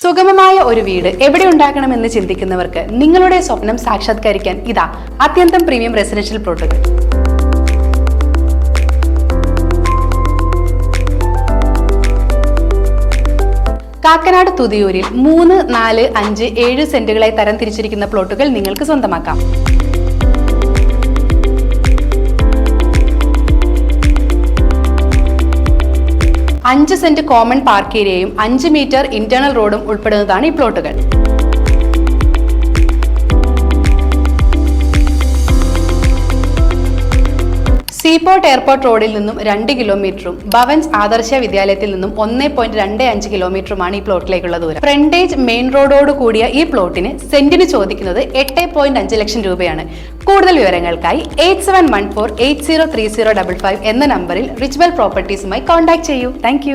സുഗമമായ ഒരു വീട് എവിടെ ഉണ്ടാക്കണമെന്ന് ചിന്തിക്കുന്നവർക്ക് നിങ്ങളുടെ സ്വപ്നം സാക്ഷാത്കരിക്കാൻ ഇതാ അത്യന്തം പ്രീമിയം റെസിഡൻഷ്യൽ പ്ലോട്ടുകൾ. കാക്കനാട് തുതിയൂരിൽ 3, 4, 5, 7 സെന്റുകളായി തരം തിരിച്ചിരിക്കുന്ന പ്ലോട്ടുകൾ നിങ്ങൾക്ക് സ്വന്തമാക്കാം. 5 സെന്റ് കോമൺ പാർക്ക് ഏരിയയും 5 മീറ്റർ ഇന്റേണൽ റോഡും ഉൾപ്പെടുന്നതാണ് ഈ പ്ലോട്ടുകൾ. സീപോർട്ട് എയർപോർട്ട് റോഡിൽ നിന്നും 2 കിലോമീറ്ററും ഭവൻസ് ആദർശ വിദ്യാലയത്തിൽ നിന്നും 1.25 കിലോമീറ്ററുമാണ് ഈ പ്ലോട്ടിലേക്കുള്ള ദൂരം. ഫ്രണ്ടേജ് മെയിൻ റോഡോട് കൂടിയ ഈ പ്ലോട്ടിന് സെന്റിന് ചോദിക്കുന്നത് 8.5 ലക്ഷം രൂപയാണ്. കൂടുതൽ വിവരങ്ങൾക്കായി 8714803055 എന്ന നമ്പറിൽ റിച്ച്വെൽ പ്രോപ്പർട്ടീസുമായി കോൺടാക്ട് ചെയ്യൂ. താങ്ക്